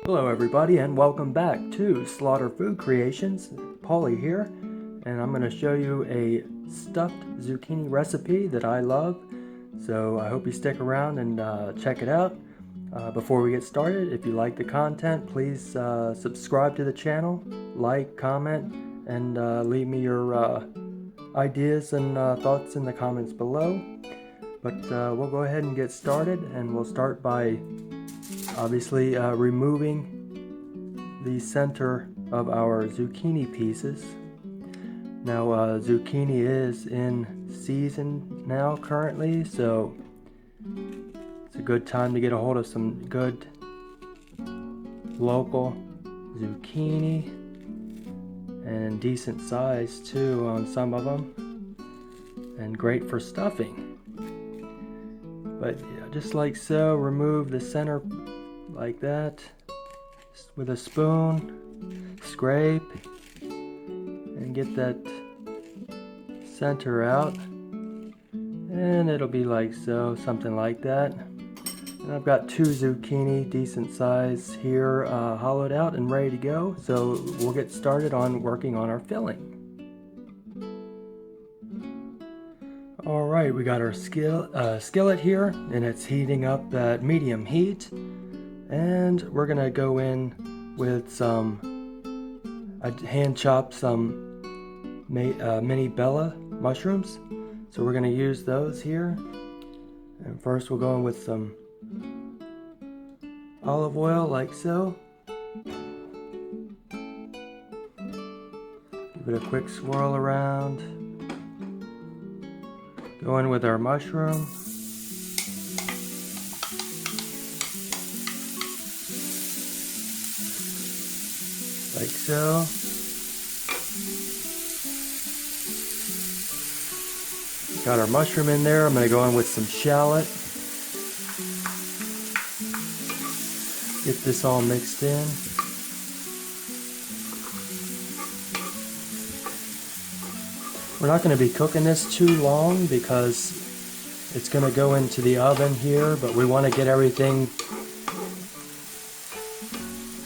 Hello everybody and welcome back to Slaughter Food Creations. Paulie here, and I'm going to show you a stuffed zucchini recipe that I love. So I hope you stick around and check it out. Before we get started, if you like the content, please subscribe to the channel, like, comment, and leave me your ideas and thoughts in the comments below. But we'll go ahead and get started, and we'll start by obviously removing the center of our zucchini pieces. Now zucchini is in season now currently, so it's a good time to get a hold of some good local zucchini, and decent size too on some of them, and great for stuffing. But yeah, just like so, remove the center like that with a spoon, scrape, and get that center out, and it'll be like so, something like that. And I've got two zucchini decent size here hollowed out and ready to go, so we'll get started on working on our filling. Alright, we got our skillet here, and it's heating up at medium heat. And we're going to go in with I hand chopped some mini bella mushrooms. So we're going to use those here. And first we'll go in with some olive oil like so. Give it a quick swirl around. Go in with our mushroom. Like so. Got our mushroom in there. I'm going to go in with some shallot. Get this all mixed in. We're not going to be cooking this too long because it's going to go into the oven here, but we want to get everything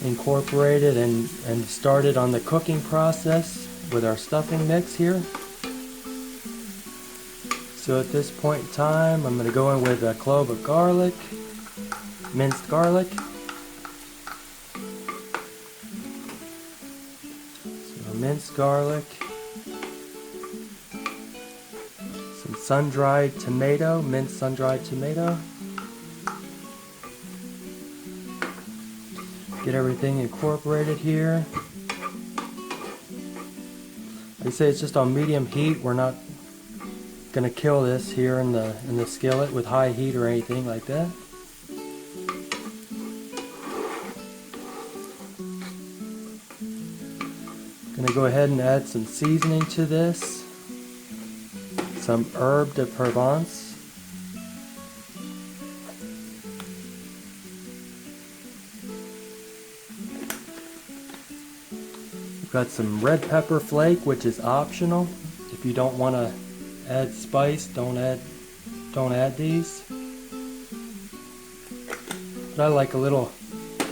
incorporated and started on the cooking process with our stuffing mix here. So at this point in time, I'm going to go in with a clove of garlic, minced garlic. So minced garlic. Some sun-dried tomato, minced sun-dried tomato. Get everything incorporated here. Like I say, it's just on medium heat. We're not going to kill this here in the skillet with high heat or anything like that. Going to go ahead and add some seasoning to this. Some Herb de Provence. We've got some red pepper flake, which is optional. If you don't want to add spice, don't add these. But I like a little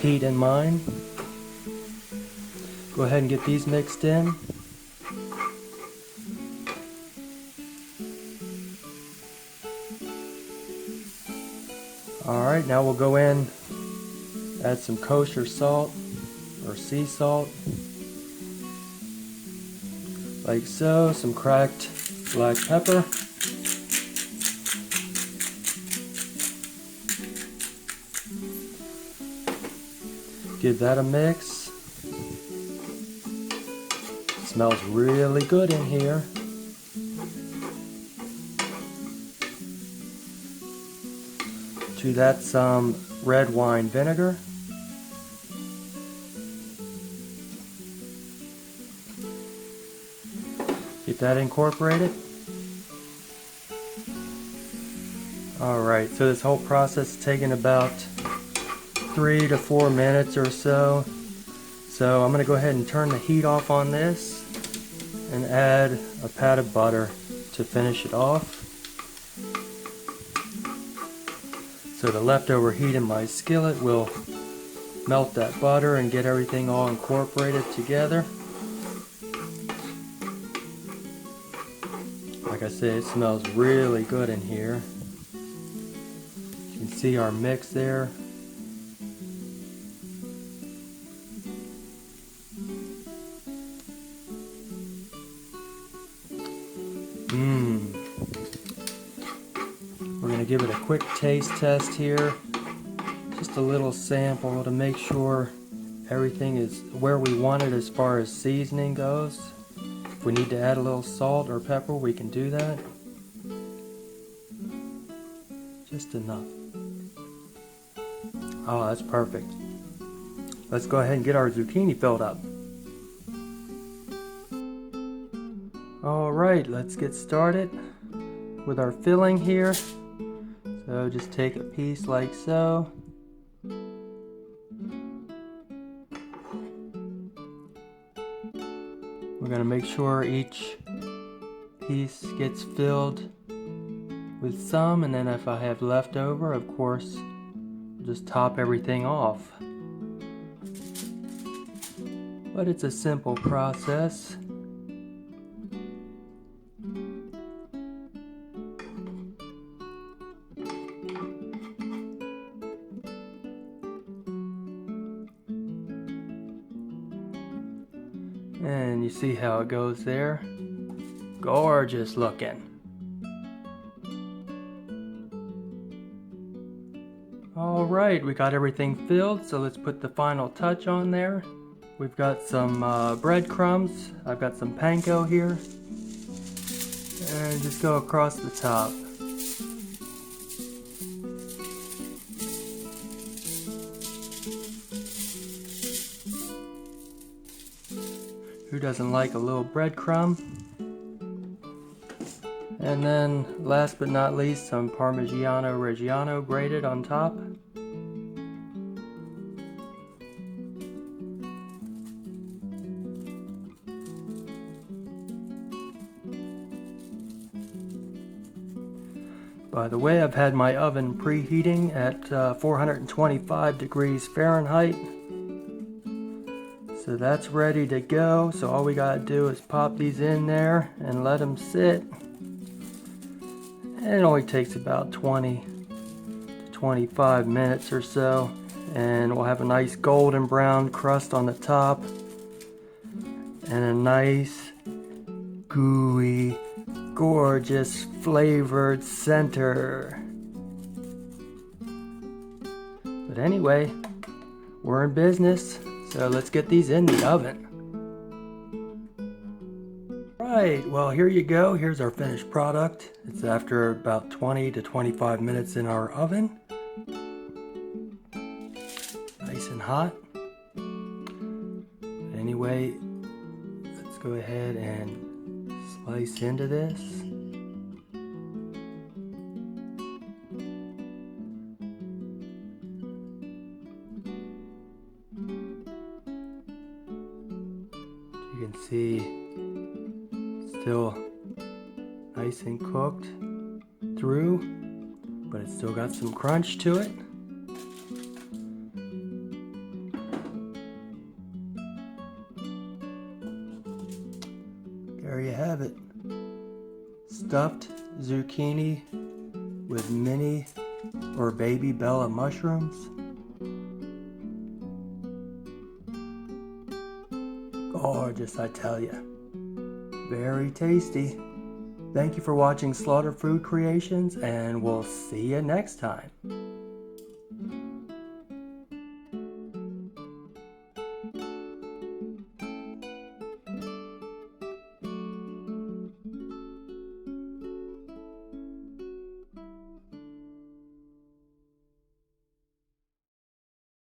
heat in mine. Go ahead and get these mixed in. Alright, now we'll go in, add some kosher salt or sea salt, like so, some cracked black pepper, give that a mix. It smells really good in here. To that, some red wine vinegar. Get that incorporated. Alright, so this whole process is taking about 3 to 4 minutes or so. So I'm going to go ahead and turn the heat off on this and add a pat of butter to finish it off. So the leftover heat in my skillet will melt that butter and get everything all incorporated together. Like I said, it smells really good in here. You can see our mix there. We're going to give it a quick taste test here. Just a little sample to make sure everything is where we want it as far as seasoning goes. If we need to add a little salt or pepper, we can do that. Just enough. Oh, that's perfect. Let's go ahead and get our zucchini filled up. Alright, let's get started with our filling here. So just take a piece like so. We're going to make sure each piece gets filled with some, and then if I have leftover, of course, just top everything off. But it's a simple process. And you see how it goes there? Gorgeous looking. Alright, we got everything filled, so let's put the final touch on there. We've got some breadcrumbs. I've got some Panko here. And just go across the top. Who doesn't like a little breadcrumb? And then, last but not least, some Parmigiano Reggiano grated on top. By the way, I've had my oven preheating at 425 degrees Fahrenheit. So that's ready to go. So all we gotta do is pop these in there and let them sit. And it only takes about 20 to 25 minutes or so. And we'll have a nice golden brown crust on the top. And a nice, gooey, gorgeous, flavored center. But anyway, we're in business. So let's get these in the oven. Right, well here you go. Here's our finished product. It's after about 20 to 25 minutes in our oven. Nice and hot. Anyway, let's go ahead and slice into this. You can see still nice and cooked through, but it's still got some crunch to it. There you have it. Stuffed zucchini with mini or baby bella mushrooms. Gorgeous, I tell you. Very tasty. Thank you for watching Slaughter Food Creations, and we'll see you next time.